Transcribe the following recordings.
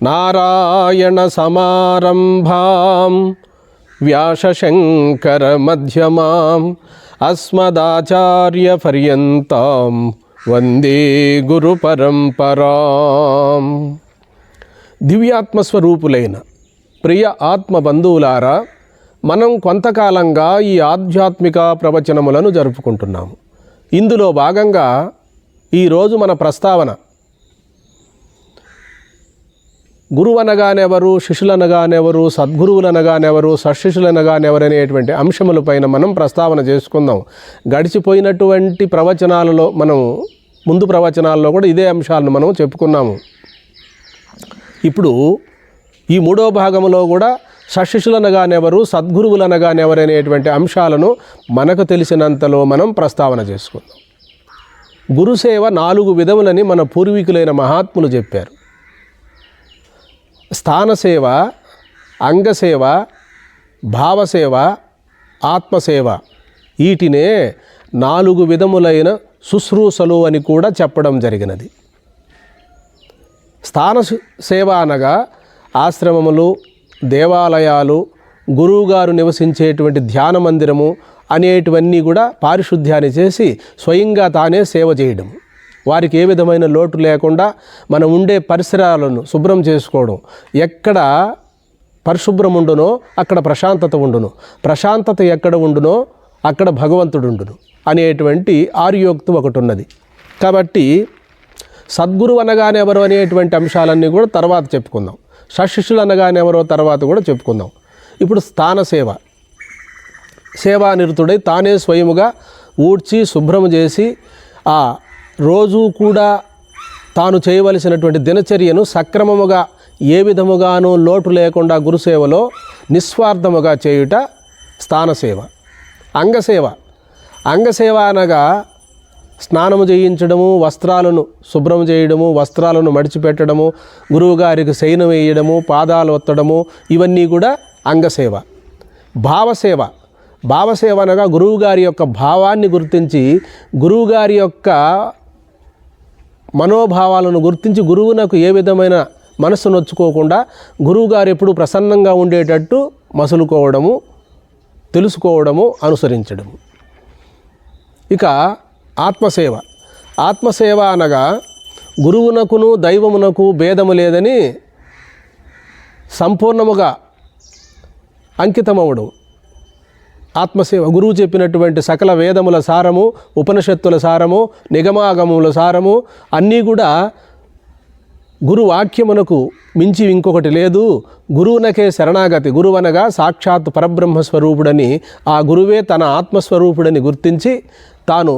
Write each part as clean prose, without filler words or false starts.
నారాయణ సమారంభాం వ్యాసశంకర మధ్యమాం అస్మదాచార్య పర్యంతం వందే గురు పరంపరాం. దివ్యాత్మస్వరూపులైన ప్రియ ఆత్మ బంధువులారా, మనం కొంతకాలంగా ఈ ఆధ్యాత్మిక ప్రవచనములను జరుపుకుంటున్నాము. ఇందులో భాగంగా ఈరోజు మన ప్రస్తావన గురువనగానెవరు, శిష్యులనగానెవరు, సద్గురువులనగానెవరు, సశిష్యులనగానెవరు అనేటువంటి అంశములపైన మనం ప్రస్తావన చేసుకుందాం. గడిచిపోయినటువంటి ప్రవచనాలలో ముందు ప్రవచనాల్లో కూడా ఇదే అంశాలను మనం చెప్పుకున్నాము. ఇప్పుడు ఈ మూడో భాగంలో కూడా సశిష్యులనగానెవరు, సద్గురువులనగానెవరు అనేటువంటి అంశాలను మనకు తెలిసినంతలో మనం ప్రస్తావన చేసుకుందాం. గురుసేవ 4 విధములని మన పూర్వీకులైన మహాత్ములు చెప్పారు. స్థానసేవ, అంగసేవ, భావసేవ, ఆత్మసేవ. వీటినే 4 విధములైన శుశ్రూషలు అని కూడా చెప్పడం జరిగినది. స్థాన సేవ అనగా ఆశ్రమములు, దేవాలయాలు, గురువుగారు నివసించేటువంటి ధ్యాన మందిరము అనేటివన్నీ కూడా పారిశుద్ధ్యాన్ని చేసి స్వయంగా తానే సేవ చేయడం. వారికి ఏ విధమైన లోటు లేకుండా మనం ఉండే పరిసరాలను శుభ్రం చేసుకోవడం. ఎక్కడ పరిశుభ్రం ఉండునో అక్కడ ప్రశాంతత ఉండును, ప్రశాంతత ఎక్కడ ఉండునో అక్కడ భగవంతుడు ఉండును అనేటువంటి ఆర్యోక్తి ఒకటి ఉన్నది. కాబట్టి సద్గురువు అనగానే ఎవరు అనేటువంటి అంశాలన్నీ కూడా తర్వాత చెప్పుకుందాం. సశిష్యులు అనగానే ఎవరో తర్వాత కూడా చెప్పుకుందాం. ఇప్పుడు స్థాన సేవ. సేవానిరతుడై తానే స్వయముగా ఊడ్చి శుభ్రం చేసి ఆ రోజు కూడా తాను చేయవలసినటువంటి దినచర్యను సక్రమముగా ఏ విధముగానూ లోటు లేకుండా గురుసేవలో నిస్వార్థముగా చేయుట స్థానసేవ. అంగసేవ. అంగసేవ అనగా స్నానము చేయించడము, వస్త్రాలను శుభ్రం చేయడము, వస్త్రాలను మడిచిపెట్టడము, గురువుగారికి శయనం వేయడము, పాదాలు ఒత్తడము, ఇవన్నీ కూడా అంగసేవ. భావసేవ. భావసేవ అనగా గురువుగారి యొక్క భావాన్ని గుర్తించి, గురువుగారి యొక్క మనోభావాలను గుర్తించి, గురువునకు ఏ విధమైన మనస్సు నొచ్చుకోకుండా గురువుగారు ఎప్పుడు ప్రసన్నంగా ఉండేటట్టు మసులుకోవడము, తెలుసుకోవడము, అనుసరించడము. ఇక ఆత్మసేవ. ఆత్మసేవ అనగా గురువునకును దైవమునకు భేదము లేదని సంపూర్ణముగా అంకితమవడం. ఆత్మసేవ గురువు చెప్పినటువంటి సకల వేదముల సారము, ఉపనిషత్తుల సారము, నిగమాగముల సారము అన్నీ కూడా గురువాక్యమునకు మించి ఇంకొకటి లేదు. గురువునకే శరణాగతి. గురువనగా సాక్షాత్ పరబ్రహ్మస్వరూపుడని, ఆ గురువే తన ఆత్మస్వరూపుడని గుర్తించి తాను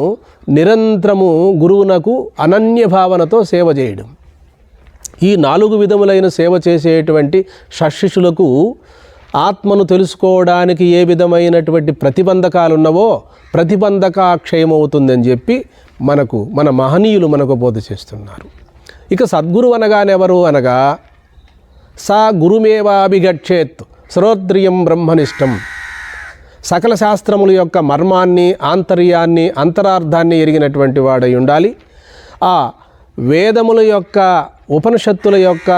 నిరంతరము గురువునకు అనన్య భావనతో సేవ చేయడం. ఈ 4 విధములైన సేవ చేసేటువంటి షష్ఠిషులకు ఆత్మను తెలుసుకోవడానికి ఏ విధమైనటువంటి ప్రతిబంధకాలు ఉన్నవో ప్రతిబంధకాక్షయమవుతుందని చెప్పి మన మహనీయులు మనకు బోధ చేస్తున్నారు. ఇక సద్గురు అనగానెవరు అనగా సా గురుమేవాభిగచ్చేత్ శ్రోత్రియం బ్రహ్మనిష్టం. సకల శాస్త్రముల యొక్క మర్మాన్ని, ఆంతర్యాన్ని, అంతరార్థాన్ని ఎరిగినటువంటి వాడై ఉండాలి. ఆ వేదముల యొక్క, ఉపనిషత్తుల యొక్క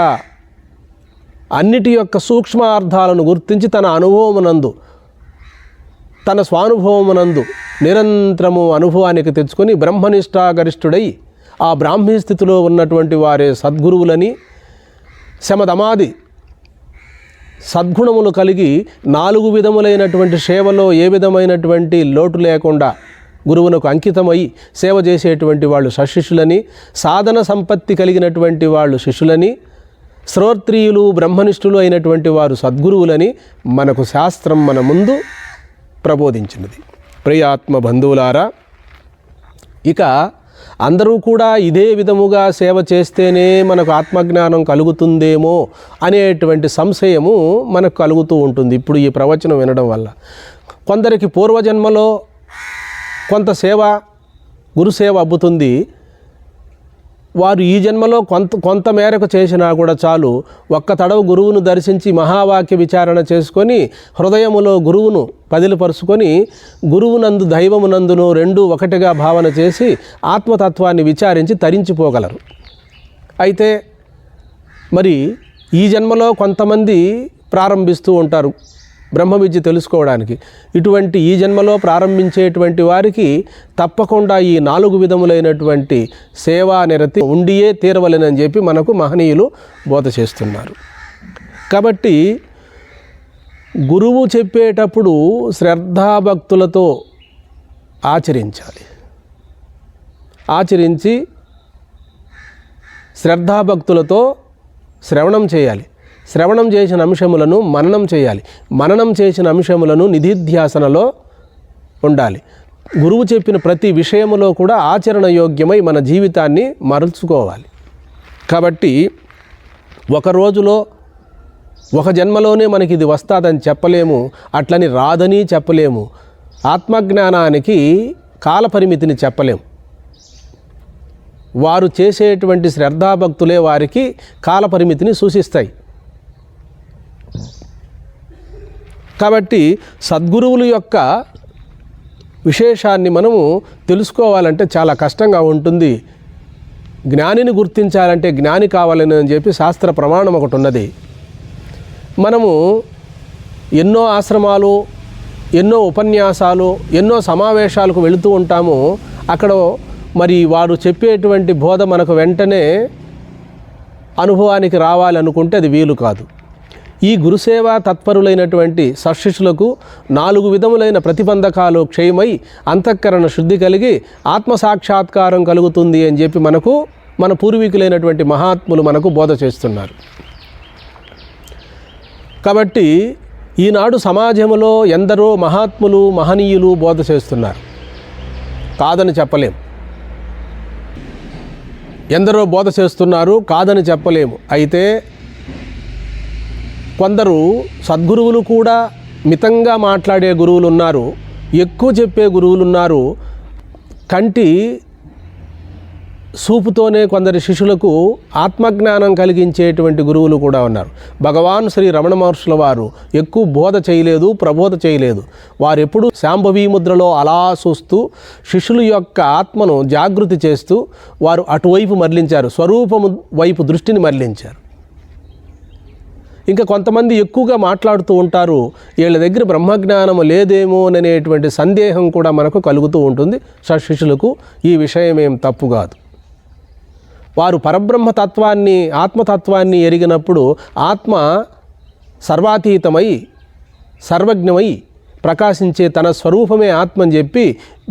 అన్నిటి యొక్క సూక్ష్మార్థాలను గుర్తించి తన అనుభవమునందు, తన స్వానుభవమునందు నిరంతరము అనుభవానికి తెచ్చుకొని బ్రహ్మనిష్టాగరిష్ఠుడై ఆ బ్రాహ్మీ స్థితిలో ఉన్నటువంటి వారే సద్గురువులని, శమదమాది సద్గుణములు కలిగి 4 విధములైనటువంటి సేవలో ఏ విధమైనటువంటి లోటు లేకుండా గురువునకు అంకితమై సేవ చేసేటువంటి వాళ్ళు సశిష్యులని, సాధన సంపత్తి కలిగినటువంటి వాళ్ళు శిష్యులని, శ్రోత్రియులు బ్రహ్మనిష్ఠులు అయినటువంటి వారు సద్గురువులని మనకు శాస్త్రం మన ముందు ప్రబోధించినది. ప్రియాత్మ బంధువులారా, ఇక అందరూ కూడా ఇదే విధముగా సేవ చేస్తేనే మనకు ఆత్మజ్ఞానం కలుగుతుందేమో అనేటువంటి సంశయము మనకు కలుగుతూ ఉంటుంది. ఇప్పుడు ఈ ప్రవచనం వినడం వల్ల కొందరికి పూర్వజన్మలో కొంత సేవ, గురుసేవ అబ్బుతుంది. వారు ఈ జన్మలో కొంత మేరకు చేసినా కూడా చాలు. ఒక్క తడవ గురువును దర్శించి మహావాక్య విచారణ చేసుకొని హృదయములో గురువును పదిలిపరుచుకొని గురువునందు దైవమునందును రెండూ ఒకటిగా భావన చేసి ఆత్మతత్వాన్ని విచారించి తరించిపోగలరు. అయితే మరి ఈ జన్మలో కొంతమంది ప్రారంభిస్తూ ఉంటారు బ్రహ్మ విద్య తెలుసుకోవడానికి. ఇటువంటి ఈ జన్మలో ప్రారంభించేటువంటి వారికి తప్పకుండా ఈ 4 విధములైనటువంటి సేవా నిరతి ఉండియే తీరవలెనని చెప్పి మనకు మహనీయులు బోధ చేస్తున్నారు. కాబట్టి గురువు చెప్పేటప్పుడు శ్రద్ధాభక్తులతో ఆచరించాలి. ఆచరించి శ్రద్ధాభక్తులతో శ్రవణం చేయాలి. శ్రవణం చేసిన అంశములను మననం చేయాలి. మననం చేసిన అంశములను నిధిధ్యాసనలో ఉండాలి. గురువు చెప్పిన ప్రతి విషయములో కూడా ఆచరణ యోగ్యమై మన జీవితాన్ని మరల్చుకోవాలి. కాబట్టి ఒక రోజులో ఒక జన్మలోనే మనకి ఇది వస్తాదని చెప్పలేము, అట్లని రాదని చెప్పలేము. ఆత్మజ్ఞానానికి కాలపరిమితిని చెప్పలేము. వారు చేసేటువంటి శ్రద్ధాభక్తులే వారికి కాలపరిమితిని సూచిస్తాయి. కాబట్టి సద్గురువుల యొక్క విశేషాన్ని మనము తెలుసుకోవాలంటే చాలా కష్టంగా ఉంటుంది. జ్ఞానిని గుర్తించాలంటే జ్ఞాని కావాలని అని చెప్పి శాస్త్ర ప్రమాణం ఒకటి ఉన్నది. మనము ఎన్నో ఆశ్రమాలు, ఎన్నో ఉపన్యాసాలు, ఎన్నో సమావేశాలకు వెళుతూ ఉంటాము. అక్కడ మరి వారు చెప్పేటువంటి బోధ మనకు వెంటనే అనుభవానికి రావాలనుకుంటే అది వీలు కాదు. ఈ గురుసేవా తత్పరులైనటువంటి సశిష్యులకు 4 విధములైన ప్రతిబంధకాలు క్షయమై అంతఃకరణ శుద్ధి కలిగి ఆత్మసాక్షాత్కారం కలుగుతుంది అని చెప్పి మనకు మన పూర్వీకులైనటువంటి మహాత్ములు మనకు బోధ చేస్తున్నారు. కాబట్టి ఈనాడు సమాజంలో ఎందరో మహాత్ములు మహనీయులు బోధ చేస్తున్నారు, కాదని చెప్పలేము. ఎందరో బోధ చేస్తున్నారు, కాదని చెప్పలేము. అయితే కొందరు సద్గురువులు కూడా మితంగా మాట్లాడే గురువులు ఉన్నారు, ఎక్కువ చెప్పే గురువులు ఉన్నారు. కంటి సూపుతోనే కొందరి శిష్యులకు ఆత్మజ్ఞానం కలిగించేటువంటి గురువులు కూడా ఉన్నారు. భగవాన్ శ్రీ రమణ మహర్షుల వారు ఎక్కువ బోధ చేయలేదు, ప్రబోధ చేయలేదు. వారు ఎప్పుడు శాంభవీ ముద్రలో అలా చూస్తూ శిష్యుల యొక్క ఆత్మను జాగృతి చేస్తూ వారు అటువైపు మరలించారు, స్వరూపము వైపు దృష్టిని మరలించారు. ఇంకా కొంతమంది ఎక్కువగా మాట్లాడుతూ ఉంటారు, వీళ్ళ దగ్గర బ్రహ్మజ్ఞానము లేదేమో అనేటువంటి సందేహం కూడా మనకు కలుగుతూ ఉంటుంది. శిష్యులకు ఈ విషయం ఏం తప్పు కాదు. వారు పరబ్రహ్మతత్వాన్ని, ఆత్మతత్వాన్ని ఎరిగినప్పుడు ఆత్మ సర్వాతీతమై సర్వజ్ఞమై ప్రకాశించే తన స్వరూపమే ఆత్మ అని చెప్పి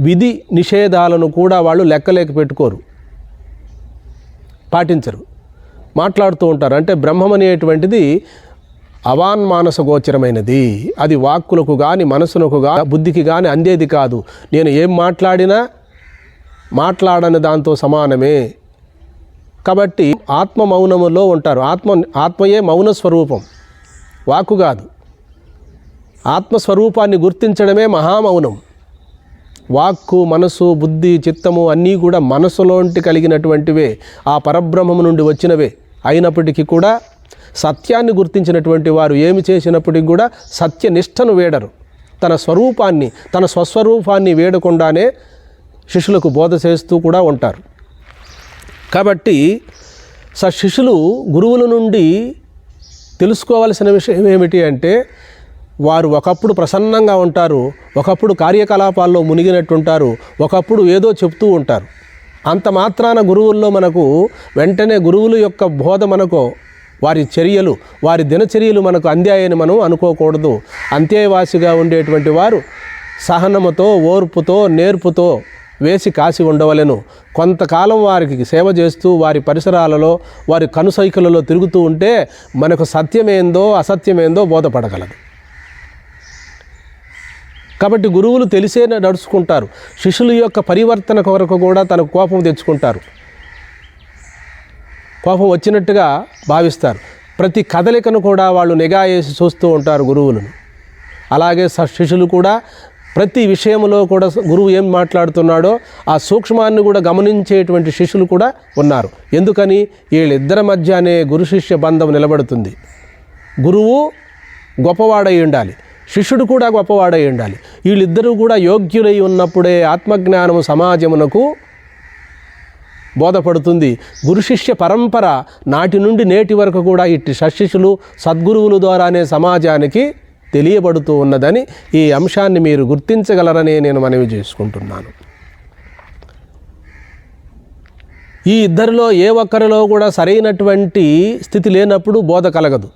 విధి నిషేధాలను కూడా వాళ్ళు లెక్కలేక పెట్టుకోరు, పాటించరు, మాట్లాడుతూ ఉంటారు. అంటే బ్రహ్మం అనేటువంటిది అవాన్మానస గోచరమైనది. అది వాక్కులకు కానీ మనసునకు కానీ బుద్ధికి కానీ అందేది కాదు. నేను ఏం మాట్లాడినా మాట్లాడని దాంతో సమానమే. కాబట్టి ఆత్మ మౌనములో ఉంటారు. ఆత్మయే మౌన స్వరూపం, వాక్కు కాదు. ఆత్మస్వరూపాన్ని గుర్తించడమే మహామౌనం. వాక్కు, మనసు, బుద్ధి, చిత్తము అన్నీ కూడా మనసులోంటి కలిగినటువంటివే, ఆ పరబ్రహ్మము నుండి వచ్చినవే. అయినప్పటికీ కూడా సత్యాన్ని గుర్తించినటువంటి వారు ఏమి చేసినప్పటికీ కూడా సత్యనిష్టను వేడరు. తన స్వరూపాన్ని, తన స్వస్వరూపాన్ని వేడకుండానే శిష్యులకు బోధ చేస్తూ కూడా ఉంటారు. కాబట్టి శిష్యులు గురువుల నుండి తెలుసుకోవాల్సిన విషయం ఏమిటి అంటే, వారు ఒకప్పుడు ప్రసన్నంగా ఉంటారు, ఒకప్పుడు కార్యకలాపాల్లో మునిగినట్టుంటారు, ఒకప్పుడు ఏదో చెప్తూ ఉంటారు. అంత మాత్రాన గురువుల్లో మనకు వెంటనే గురువుల యొక్క బోధ మనకు, వారి చర్యలు, వారి దినచర్యలు మనకు అందాయని మనం అనుకోకూడదు. అంత్యవాసిగా ఉండేటువంటి వారు సహనముతో, ఓర్పుతో, నేర్పుతో వేసి కాసి ఉండవలెను. కొంతకాలం వారికి సేవ చేస్తూ వారి పరిసరాలలో, వారి కనుసైకులలో తిరుగుతూ ఉంటే మనకు సత్యమేందో అసత్యమేందో బోధపడగలదు. కాబట్టి గురువులు తెలిసే నడుచుకుంటారు. శిష్యుల యొక్క పరివర్తన కొరకు కూడా తన కోపం తెచ్చుకుంటారు, కోపం వచ్చినట్టుగా భావిస్తారు. ప్రతి కదలికను కూడా వాళ్ళు నిఘా వేసి చూస్తూ ఉంటారు గురువులను. అలాగే శిష్యులు కూడా ప్రతి విషయంలో కూడా గురువు ఏం మాట్లాడుతున్నాడో ఆ సూక్ష్మాన్ని కూడా గమనించేటువంటి శిష్యులు కూడా ఉన్నారు. ఎందుకని? వీళ్ళిద్దరి మధ్యనే గురు శిష్య బంధం నిలబడుతుంది. గురువు గొప్పవాడై ఉండాలి, శిష్యుడు కూడా గొప్పవాడై ఉండాలి. వీళ్ళిద్దరూ కూడా యోగ్యులై ఉన్నప్పుడే ఆత్మజ్ఞానము సమాజమునకు బోధపడుతుంది. గురు శిష్య పరంపర నాటి నుండి నేటి వరకు కూడా ఇట్టి షష్శిష్యులు సద్గురువుల ద్వారానే సమాజానికి తెలియబడుతూ ఉన్నదని ఈ అంశాన్ని మీరు గుర్తించగలరని నేను మనవి చేసుకుంటున్నాను. ఈ ఇద్దరిలో ఏ ఒక్కరిలో కూడా సరైనటువంటి స్థితి లేనప్పుడు బోధ కలగదు.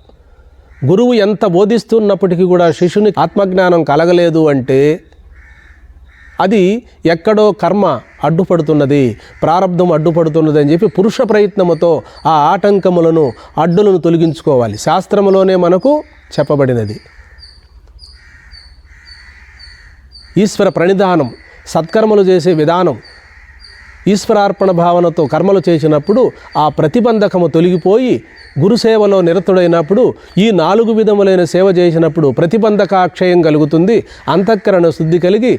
గురువు ఎంత బోధిస్తున్నప్పటికీ కూడా శిష్యుని ఆత్మజ్ఞానం కలగలేదు అంటే అది ఎక్కడో కర్మ అడ్డుపడుతున్నది, ప్రారంధం అడ్డుపడుతున్నది అని చెప్పి పురుష ప్రయత్నముతో ఆ ఆటంకములను అడ్డులను తొలగించుకోవాలి. శాస్త్రములోనే మనకు చెప్పబడినది. ఈశ్వర ప్రణిధానం, సత్కర్మలు చేసే విధానం, ఈశ్వరార్పణ భావనతో కర్మలు చేసినప్పుడు ఆ ప్రతిబంధకము తొలగిపోయి గురుసేవలో నిరతుడైనప్పుడు ఈ 4 విధములైన సేవ చేసినప్పుడు ప్రతిబంధకాక్షయం కలుగుతుంది. అంతఃకరణ శుద్ధి కలిగి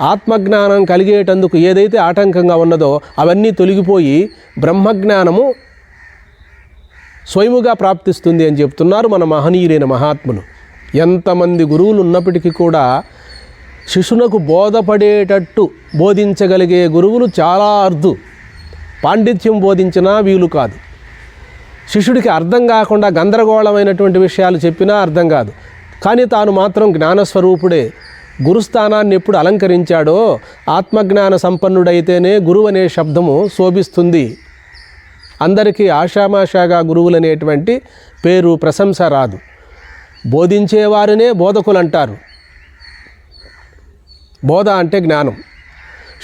ఆత్మజ్ఞానం కలిగేటందుకు ఏదైతే ఆటంకంగా ఉన్నదో అవన్నీ తొలగిపోయి బ్రహ్మజ్ఞానము స్వయముగా ప్రాప్తిస్తుంది అని చెప్తున్నారు మన మహనీయులైన మహాత్ములు. ఎంతమంది గురువులు ఉన్నప్పటికీ కూడా శిశునకు బోధపడేటట్టు బోధించగలిగే గురువులు చాలా అరుదు. పాండిత్యం బోధించినా వీలు కాదు. శిష్యుడికి అర్థం కాకుండా గందరగోళమైనటువంటి విషయాలు చెప్పినా అర్థం కాదు. కానీ తాను మాత్రం జ్ఞానస్వరూపుడే. గురుస్థానాన్ని ఎప్పుడు అలంకరించాడో ఆత్మజ్ఞాన సంపన్నుడైతేనే గురువు అనే శబ్దము శోభిస్తుంది. అందరికీ ఆషామాషాగా గురువులనేటువంటి పేరు ప్రశంస రాదు. బోధించేవారినే బోధకులు అంటారు. బోధ అంటే జ్ఞానం.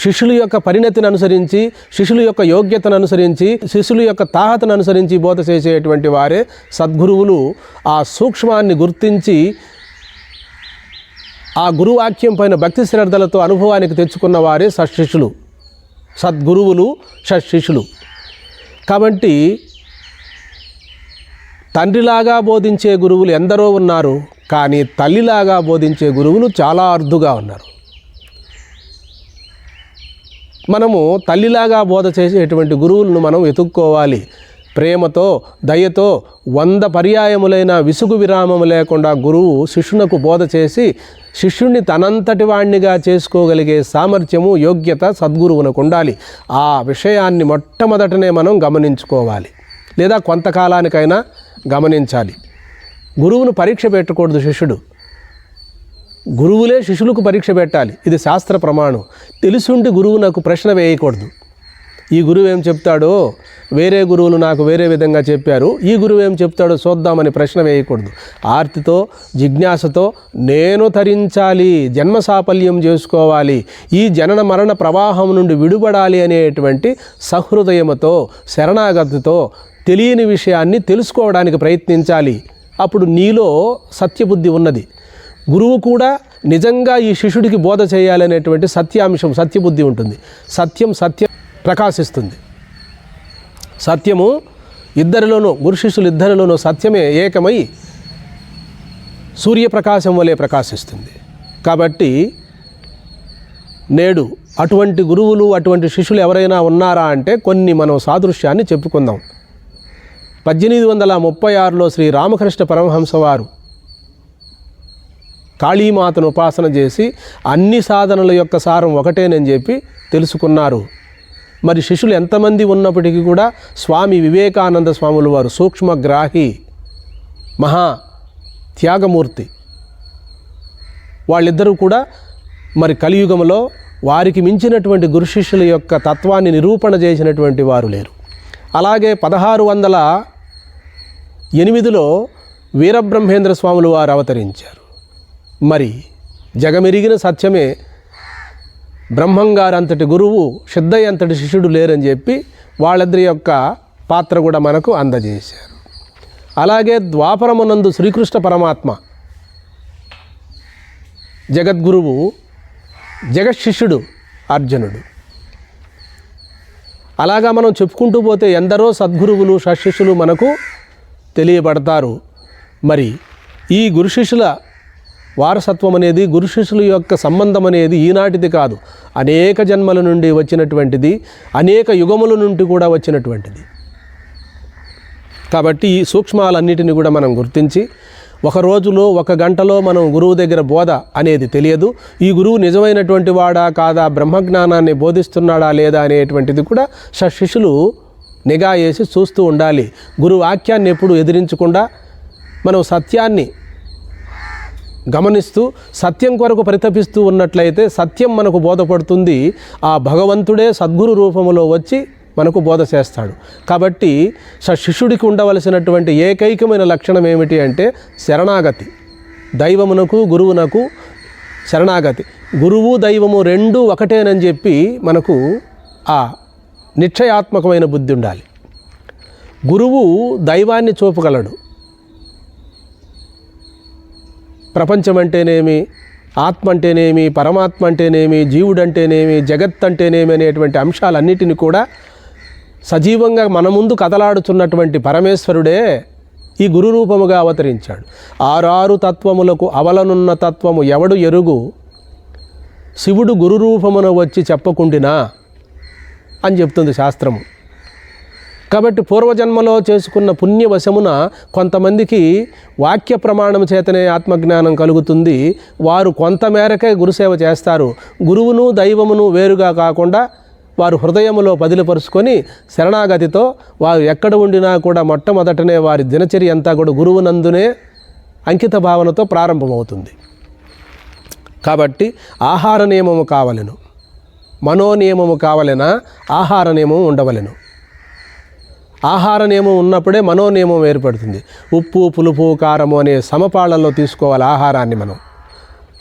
శిష్యుల యొక్క పరిణతిని అనుసరించి, శిష్యుల యొక్క యోగ్యతను అనుసరించి, శిష్యుల యొక్క తాహతను అనుసరించి బోధ చేసేటువంటి వారే సద్గురువులు. ఆ సూక్ష్మాన్ని గుర్తించి ఆ గురువాక్యం పైన భక్తి శ్రద్ధలతో అనుభవానికి తెచ్చుకున్న వారే సత్శిష్యులు, సద్గురువులు, సత్శిష్యులు. కాబట్టి తండ్రిలాగా బోధించే గురువులు ఎందరో ఉన్నారు, కానీ తల్లిలాగా బోధించే గురువులు చాలా అరుదుగా ఉన్నారు. మనము తల్లిలాగా బోధ చేసేటువంటి గురువులను మనం వెతుక్కోవాలి. ప్రేమతో, దయతో 100 పర్యాయములైన విసుగు విరామము లేకుండా గురువు శిష్యునకు బోధ చేసి శిష్యుణ్ణి తనంతటి వాణ్ణిగా చేసుకోగలిగే సామర్థ్యము, యోగ్యత సద్గురువునకు ఉండాలి. ఆ విషయాన్ని మొట్టమొదటనే మనం గమనించుకోవాలి, లేదా కొంతకాలానికైనా గమనించాలి. గురువును పరీక్ష పెట్టకూడదు శిష్యుడు. గురువులే శిష్యులకు పరీక్ష పెట్టాలి. ఇది శాస్త్ర ప్రమాణం. తెలుసుండి గురువునకు ప్రశ్న వేయకూడదు. ఈ గురువు ఏం చెప్తాడో, వేరే గురువులు నాకు వేరే విధంగా చెప్పారు, ఈ గురువు ఏం చెప్తాడో చూద్దామని ప్రశ్న వేయకూడదు. ఆర్తితో, జిజ్ఞాసతో నేను తరించాలి, జన్మ సాఫల్యం చేసుకోవాలి, ఈ జనన మరణ ప్రవాహం నుండి విడుబడాలి అనేటువంటి సహృదయముతో, శరణాగతితో తెలియని విషయాన్ని తెలుసుకోవడానికి ప్రయత్నించాలి. అప్పుడు నీలో సత్యబుద్ధి ఉన్నది. గురువు కూడా నిజంగా ఈ శిష్యుడికి బోధ చేయాలనేటువంటి సత్యాంశం, సత్యబుద్ధి ఉంటుంది. సత్యం ప్రకాశిస్తుంది. సత్యము ఇద్దరిలోనూ, గురు శిష్యులు ఇద్దరిలోనూ సత్యమే ఏకమై సూర్యప్రకాశం వలె ప్రకాశిస్తుంది. కాబట్టి నేడు అటువంటి గురువులు, అటువంటి శిష్యులు ఎవరైనా ఉన్నారా అంటే కొన్ని మనం సాదృశ్యాన్ని చెప్పుకుందాం. 1836లో శ్రీ రామకృష్ణ పరమహంస వారు కాళీమాతను ఉపాసన చేసి అన్ని సాధనల యొక్క సారం ఒకటేనని చెప్పి తెలుసుకున్నారు. మరి శిష్యులు ఎంతమంది ఉన్నప్పటికీ కూడా స్వామి వివేకానంద స్వాములు వారు సూక్ష్మగ్రాహి, మహా త్యాగమూర్తి. వాళ్ళిద్దరూ కూడా మరి కలియుగంలో వారికి మించినటువంటి గురు శిష్యుల యొక్క తత్వాన్ని నిరూపణ చేసినటువంటి వారు లేరు. అలాగే 1608లో వీరబ్రహ్మేంద్ర స్వాములు వారు అవతరించారు. మరి జగమెరిగిన సత్యమే, బ్రహ్మంగారు అంతటి గురువు, సిద్ధయ్య అంతటి శిష్యుడు లేరని చెప్పి వాళ్ళిద్దరి యొక్క పాత్ర కూడా మనకు అందజేశారు. అలాగే ద్వాపరమునందు శ్రీకృష్ణ పరమాత్మ జగద్గురువు, జగశిష్యుడు అర్జునుడు. అలాగా మనం చెప్పుకుంటూ పోతే ఎందరో సద్గురువులు, సత్శిష్యులు మనకు తెలియబడతారు. మరి ఈ గురు శిష్యుల వారసత్వం అనేది, గురు శిష్యుల యొక్క సంబంధం అనేది ఈనాటిది కాదు, అనేక జన్మల నుండి వచ్చినటువంటిది, అనేక యుగముల నుండి కూడా వచ్చినటువంటిది. కాబట్టి ఈ సూక్ష్మాలన్నిటిని కూడా మనం గుర్తించి ఒక రోజులో ఒక గంటలో మనం గురువు దగ్గర బోధ అనేది తెలియదు. ఈ గురువు నిజమైనటువంటి వాడా కాదా, బ్రహ్మజ్ఞానాన్ని బోధిస్తున్నాడా లేదా అనేటువంటిది కూడా శిష్యులు నిఘా వేసి చూస్తూ ఉండాలి. గురువు వాక్యాన్ని ఎప్పుడు ఎదిరించకుండా మనం సత్యాన్ని గమనిస్తూ సత్యం కొరకు పరితపిస్తూ ఉన్నట్లయితే సత్యం మనకు బోధపడుతుంది. ఆ భగవంతుడే సద్గురు రూపంలో వచ్చి మనకు బోధ చేస్తాడు. కాబట్టి శిష్యుడికి ఉండవలసినటువంటి ఏకైకమైన లక్షణం ఏమిటి అంటే శరణాగతి. దైవమునకు గురువునకు శరణాగతి. గురువు దైవము రెండూ ఒకటేనని చెప్పి మనకు ఆ నిశ్చయాత్మకమైన బుద్ధి ఉండాలి. గురువు దైవాన్ని చూపగలడు. ప్రపంచం అంటేనేమి, ఆత్మ అంటేనేమి, పరమాత్మ అంటేనేమి, జీవుడు అంటేనేమి, జగత్ అంటేనేమి అనేటువంటి అంశాలన్నిటిని కూడా సజీవంగా మన ముందు కదలాడుతున్నటువంటి పరమేశ్వరుడే ఈ గురు రూపముగా అవతరించాడు. ఆరారు తత్వములకు అవలనున్న తత్వము ఎవడు ఎరుగు, శివుడు గురు రూపమున వచ్చి చెప్పకుండినా అని చెప్తుంది శాస్త్రము. కాబట్టి పూర్వజన్మలో చేసుకున్న పుణ్యవశమున కొంతమందికి వాక్య ప్రమాణం చేతనే ఆత్మజ్ఞానం కలుగుతుంది. వారు కొంతమేరకే గురుసేవ చేస్తారు. గురువును దైవమును వేరుగా కాకుండా వారు హృదయములో పదిలపరుచుకొని శరణాగతితో వారు ఎక్కడ ఉండినా కూడా మొట్టమొదటనే వారి దినచర్య అంతా కూడా గురువునందునే అంకిత భావనతో ప్రారంభమవుతుంది. కాబట్టి ఆహార నియమము కావలెను, మనోనియమము కావలెనా, ఆహార నియమం ఉండవలెను. ఆహార నియమం ఉన్నప్పుడే మనోనియమం ఏర్పడుతుంది. ఉప్పు, పులుపు, కారము అనే సమపాళ్లలో తీసుకోవాలి ఆహారాన్ని. మనం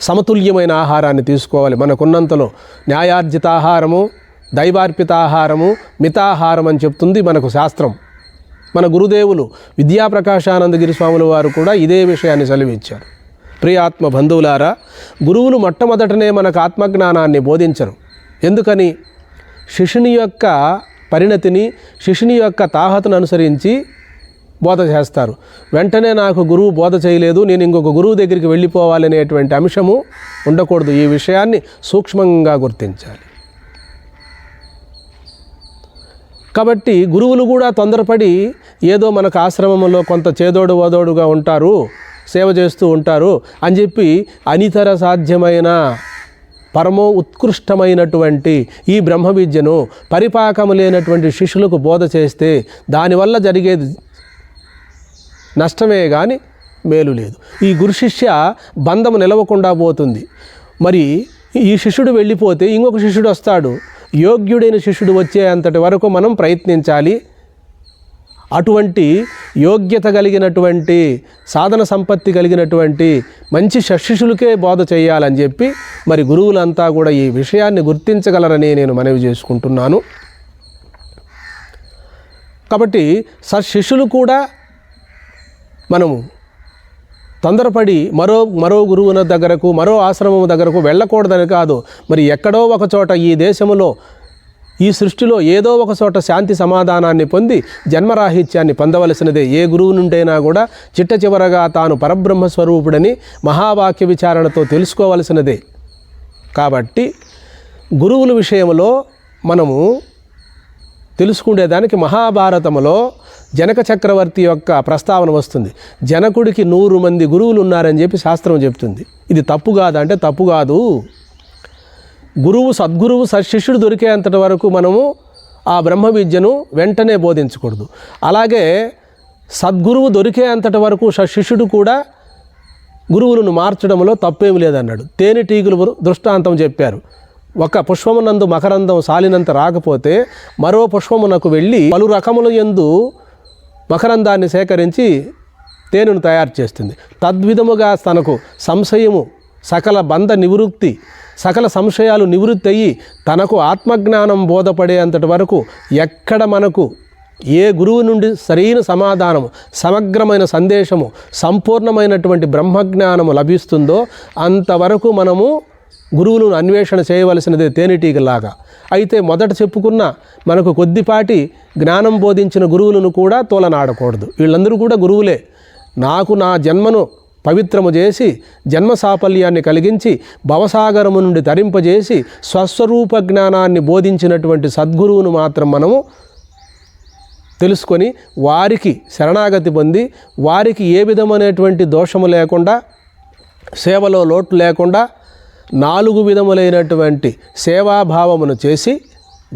సమతుల్యమైన ఆహారాన్ని తీసుకోవాలి. మనకున్నంతలో న్యాయార్జిత ఆహారము, దైవార్పిత ఆహారము, మితాహారం అని చెప్తుంది మనకు శాస్త్రం. మన గురుదేవులు విద్యాప్రకాశానందగిరి స్వాముల వారు కూడా ఇదే విషయాన్ని సెలవిచ్చారు. ప్రియాత్మ బంధువులారా, గురువులు మొట్టమొదటనే మనకు ఆత్మజ్ఞానాన్ని బోధించరు. ఎందుకని? శిష్యుని యొక్క పరిణతిని, శిష్యుని యొక్క తాహతను అనుసరించి బోధ చేస్తారు. వెంటనే నాకు గురువు బోధ చేయలేదు, నేను ఇంకొక గురువు దగ్గరికి వెళ్ళిపోవాలనేటువంటి అంశము ఉండకూడదు. ఈ విషయాన్ని సూక్ష్మంగా గుర్తించాలి. కాబట్టి గురువులు కూడా తొందరపడి ఏదో మనకు ఆశ్రమంలో కొంత చేదోడు వదోడుగా ఉంటారు, సేవ చేస్తూ ఉంటారు అని చెప్పి అనితర సాధ్యమైన పరమో ఉత్కృష్టమైనటువంటి ఈ బ్రహ్మ విద్యను పరిపాకము లేనటువంటి శిష్యులకు బోధ చేస్తే దానివల్ల జరిగేది నష్టమే కానీ మేలు లేదు. ఈ గురు శిష్య బంధము నిలవకుండా పోతుంది. మరి ఈ శిష్యుడు వెళ్ళిపోతే ఇంకొక శిష్యుడు వస్తాడు. యోగ్యుడైన శిష్యుడు వచ్చే అంతటి వరకు మనం ప్రయత్నించాలి. అటువంటి యోగ్యత కలిగినటువంటి, సాధన సంపత్తి కలిగినటువంటి మంచి శిష్యులకే బోధ చేయాలని చెప్పి మరి గురువులంతా కూడా ఈ విషయాన్ని గుర్తించగలరని నేను మనవి చేసుకుంటున్నాను. కాబట్టి శిష్యులు కూడా మనము తొందరపడి మరో గురువుల దగ్గరకు, మరో ఆశ్రమం దగ్గరకు వెళ్ళకూడదని కాదు. మరి ఎక్కడో ఒక చోట ఈ దేశంలో, ఈ సృష్టిలో ఏదో ఒక చోట శాంతి సమాధానాన్ని పొంది జన్మరాహిత్యాన్ని పొందవలసినదే. ఏ గురువు నుండైనా కూడా చిట్ట చివరగా తాను పరబ్రహ్మస్వరూపుడని మహావాక్య విచారణతో తెలుసుకోవలసినదే. కాబట్టి గురువుల విషయంలో మనము తెలుసుకునేదానికి మహాభారతంలో జనక చక్రవర్తి యొక్క ప్రస్తావన వస్తుంది. జనకుడికి 100 మంది గురువులు ఉన్నారని చెప్పి శాస్త్రం చెప్తుంది. ఇది తప్పు కాదా అంటే తప్పు కాదు. గురువు, సద్గురువు, సశిష్యుడు దొరికేంతటి వరకు మనము ఆ బ్రహ్మ విద్యను వెంటనే బోధించకూడదు. అలాగే సద్గురువు దొరికేంతటి వరకు సశిష్యుడు కూడా గురువులను మార్చడంలో తప్పేమి లేదన్నాడు. తేనెటీగలు దృష్టాంతం చెప్పారు. ఒక పుష్పమునందు మకరందం సాలినంత రాకపోతే మరో పుష్పమునకు వెళ్ళి పలు రకముల యందు మకరందాన్ని సేకరించి తేనెను తయారు చేస్తుంది. తద్విధముగా తనకు సంశయము, సకల బంధ నివృత్తి, సకల సంశయాలు నివృత్తి అయ్యి తనకు ఆత్మజ్ఞానం బోధపడే అంతటి వరకు ఎక్కడ మనకు ఏ గురువు నుండి సరైన సమాధానము, సమగ్రమైన సందేశము, సంపూర్ణమైనటువంటి బ్రహ్మజ్ఞానము లభిస్తుందో అంతవరకు మనము గురువులను అన్వేషణ చేయవలసినదే తేనెటీగలాగా. అయితే మొదట చెప్పుకున్న మనకు కొద్దిపాటి జ్ఞానం బోధించిన గురువులను కూడా తోలనాడకూడదు. వీళ్ళందరూ కూడా గురువులే. నాకు నా జన్మను పవిత్రము చేసి జన్మ సాఫల్యాన్ని కలిగించి భవసాగరము నుండి తరింపజేసి స్వస్వరూప జ్ఞానాన్ని బోధించినటువంటి సద్గురువును మాత్రం మనము తెలుసుకొని వారికి శరణాగతి పొంది వారికి ఏ విధమైనటువంటి దోషము లేకుండా సేవలో లోటు లేకుండా 4 విధములైనటువంటి సేవాభావమును చేసి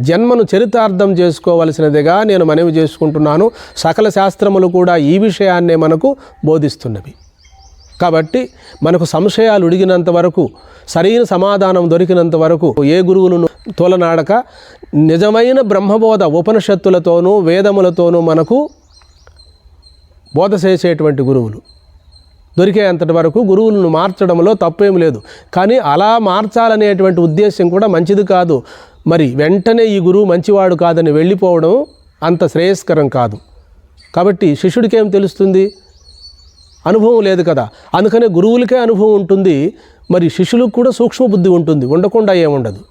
జన్మను చరితార్థం చేసుకోవలసినదిగా నేను మనవి చేసుకుంటున్నాను. సకల శాస్త్రములు కూడా ఈ విషయాన్నే మనకు బోధిస్తున్నవి. కాబట్టి మనకు సంశయాలు ఉడిగినంత వరకు, సరైన సమాధానం దొరికినంత వరకు ఏ గురువులను తోలనాడక నిజమైన బ్రహ్మబోధ ఉపనిషత్తులతోనూ వేదములతోనూ మనకు బోధ చేసేటువంటి గురువులు దొరికేంతటి వరకు గురువులను మార్చడంలో తప్పేం లేదు. కానీ అలా మార్చాలనేటువంటి ఉద్దేశం కూడా మంచిది కాదు. మరి వెంటనే ఈ గురువు మంచివాడు కాదని వెళ్ళిపోవడం అంత శ్రేయస్కరం కాదు. కాబట్టి శిష్యుడికి ఏం తెలుస్తుంది? అనుభవం లేదు కదా. అందుకనే గురువులకే అనుభవం ఉంటుంది, మరి శిష్యులకు కూడా సూక్ష్మ బుద్ధి ఉంటుంది, ఉండకుండా ఏముండదు.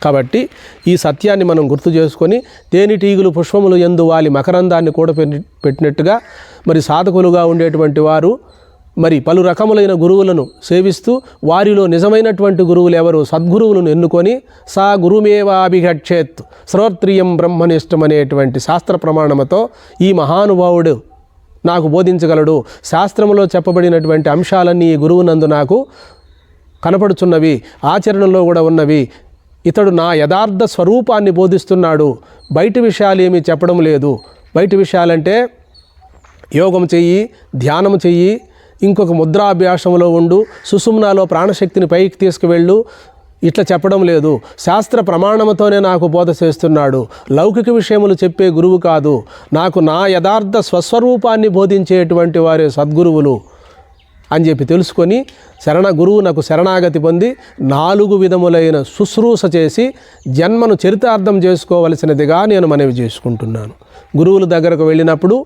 కాబట్టి ఈ సత్యాన్ని మనం గుర్తు చేసుకొని తేనెటీగులు పుష్పములు యందు వాలి మకరందాన్ని కూడా పెట్టినట్టుగా మరి సాధకులుగా ఉండేటువంటి వారు మరి పలు రకములైన గురువులను సేవిస్తూ వారిలో నిజమైనటువంటి గురువులు ఎవరు సద్గురువులను ఎన్నుకొని సా గురుమేవాభిగచ్చేత్ శ్రోత్రియం బ్రహ్మనిష్టం అనేటువంటి శాస్త్ర ప్రమాణముతో ఈ మహానుభావుడు నాకు బోధించగలడు, శాస్త్రములో చెప్పబడినటువంటి అంశాలన్నీ ఈ గురువునందు నాకు కనపడుచున్నవి, ఆచరణలో కూడా ఉన్నవి, ఇతడు నా యథార్థ స్వరూపాన్ని బోధిస్తున్నాడు, బయటి విషయాలు ఏమీ చెప్పడం లేదు. బయటి విషయాలంటే యోగం చెయ్యి, ధ్యానం చెయ్యి, ఇంకొక ముద్రాభ్యాసంలో ఉండు, సుషుమ్నాలో ప్రాణశక్తిని పైకి తీసుకువెళ్ళు, ఇట్లా చెప్పడం లేదు. శాస్త్ర ప్రమాణముతోనే నాకు బోధ చేస్తున్నాడు. లౌకిక విషయములు చెప్పే గురువు కాదు, నాకు నా యథార్థ స్వస్వరూపాన్ని బోధించేటువంటి వారే సద్గురువులు అని చెప్పి తెలుసుకొని గురువునకు శరణాగతి పొంది 4 విధములైన శుశ్రూష చేసి జన్మను చరితార్థం చేసుకోవలసినదిగా నేను మనవి చేసుకుంటున్నాను. గురువుల దగ్గరకు వెళ్ళినప్పుడు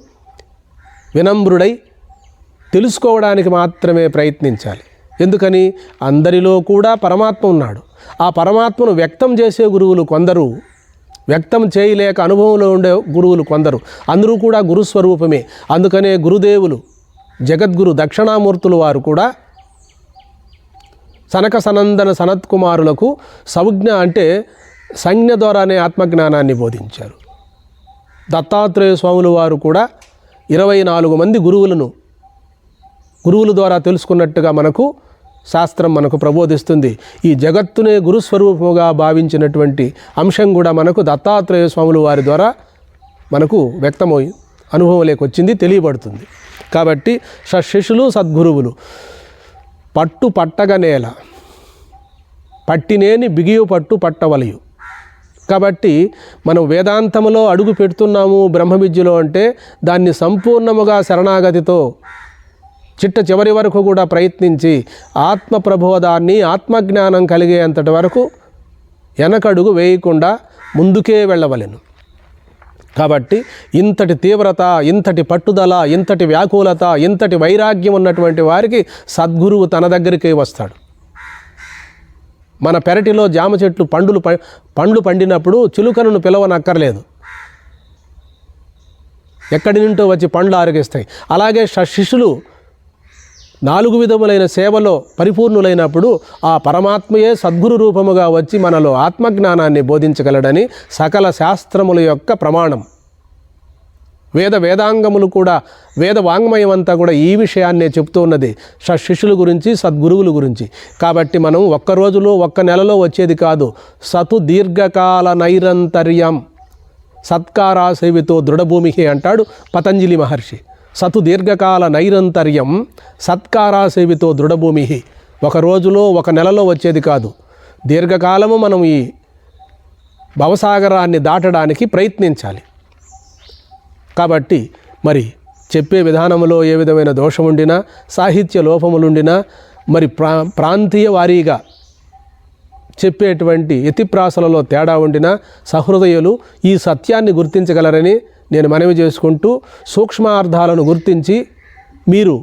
వినమ్రుడై తెలుసుకోవడానికి మాత్రమే ప్రయత్నించాలి. ఎందుకని? అందరిలో కూడా పరమాత్మ ఉన్నాడు. ఆ పరమాత్మను వ్యక్తం చేసే గురువులు కొందరు, వ్యక్తం చేయలేక అనుభవంలో ఉండే గురువులు కొందరు, అందరూ కూడా గురుస్వరూపమే. అందుకనే గురుదేవులు జగద్గురు దక్షిణామూర్తులు వారు కూడా సనక సనందన సనత్కుమారులకు సంజ్ఞ అంటే సంజ్ఞ ద్వారానే ఆత్మజ్ఞానాన్ని బోధించారు. దత్తాత్రేయ స్వాములు వారు కూడా 24 మంది గురువుల ద్వారా తెలుసుకున్నట్టుగా మనకు శాస్త్రం మనకు ప్రబోధిస్తుంది. ఈ జగత్తునే గురుస్వరూపముగా భావించినటువంటి అంశం కూడా మనకు దత్తాత్రేయ స్వాములు వారి ద్వారా మనకు వ్యక్తమై అనుభవంలోకి వచ్చింది, తెలియబడుతుంది. కాబట్టి షట్శిష్యులు సద్గురువులు పట్టు పట్టగ నేల పట్టినేని బిగియు పట్టు పట్టవలయు. కాబట్టి మనం వేదాంతములో అడుగు పెడుతున్నాము బ్రహ్మ విద్యలో అంటే దాన్ని సంపూర్ణముగా శరణాగతితో చిట్ట చివరి వరకు కూడా ప్రయత్నించి ఆత్మ ప్రబోధాన్ని ఆత్మజ్ఞానం కలిగేంతటి వరకు వెనకడుగు వేయకుండా ముందుకే వెళ్ళవలెను. కాబట్టి ఇంతటి తీవ్రత, ఇంతటి పట్టుదల, ఇంతటి వ్యాకులత, ఇంతటి వైరాగ్యం ఉన్నటువంటి వారికి సద్గురువు తన దగ్గరికే వస్తాడు. మన పెరటిలో జామ చెట్లు పండ్లు పండినప్పుడు చిలుకలను పిలవనక్కర్లేదు, ఎక్కడి నుంటో వచ్చి పండ్లు ఆరగిస్తాయి. అలాగే శిష్యులు 4 విధములైన సేవలో పరిపూర్ణులైనప్పుడు ఆ పరమాత్మయే సద్గురు రూపముగా వచ్చి మనలో ఆత్మజ్ఞానాన్ని బోధించగలడని సకల శాస్త్రముల యొక్క ప్రమాణం. వేదాంగములు కూడా, వేద వాంగ్మయం అంతా కూడా ఈ విషయాన్నే చెప్తూ ఉన్నది, శిష్యుల గురించి, సద్గురువుల గురించి. కాబట్టి మనం ఒక్క రోజులో ఒక్క నెలలో వచ్చేది కాదు. సతు దీర్ఘకాల నైరంతర్యం సత్కారా సేవితో దృఢభూమి అంటాడు పతంజలి మహర్షి. సతు దీర్ఘకాల నైరంతర్యం సత్కారా సేవితో దృఢభూమి. ఒక రోజులో ఒక నెలలో వచ్చేది కాదు. దీర్ఘకాలము మనం ఈ భవసాగరాన్ని దాటడానికి ప్రయత్నించాలి. కాబట్టి మరి చెప్పే విధానంలో ఏ విధమైన దోషం ఉండినా, సాహిత్య లోపములుండినా, మరి ప్రాంతీయ వారీగా చెప్పేటువంటి యతిప్రాసలలో తేడా ఉండినా సహృదయులు ఈ సత్యాన్ని గుర్తించగలరని నేను మనవి చేసుకుంటూ, సూక్ష్మార్థాలను గుర్తించి మీరు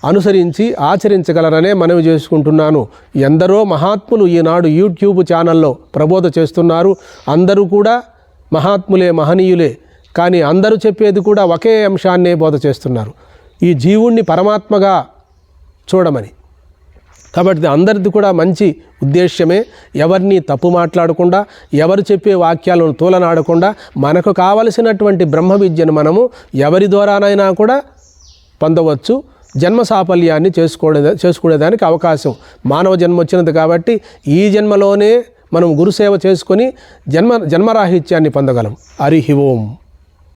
అనుసరించి ఆచరించగలరనే మనవి చేసుకుంటున్నాను. ఎందరో మహాత్ములు ఈనాడు యూట్యూబ్ ఛానల్లో ప్రబోధ చేస్తున్నారు. అందరూ కూడా మహాత్ములే, మహనీయులే. కానీ అందరూ చెప్పేది కూడా ఒకే అంశాన్నే బోధ చేస్తున్నారు, ఈ జీవుణ్ణి పరమాత్మగా చూడమని. కాబట్టి అందరిది కూడా మంచి ఉద్దేశ్యమే. ఎవరిని తప్పు మాట్లాడకుండా, ఎవరు చెప్పే వాక్యాలను తూలనాడకుండా, మనకు కావలసినటువంటి బ్రహ్మ విద్యను మనము ఎవరి ద్వారానైనా కూడా పొందవచ్చు. జన్మ సాఫల్యాన్ని చేసుకునేదానికి అవకాశం మానవ జన్మ వచ్చినది కాబట్టి ఈ జన్మలోనే మనం గురుసేవ చేసుకొని జన్మరాహిత్యాన్ని పొందగలం. హరి ఓం.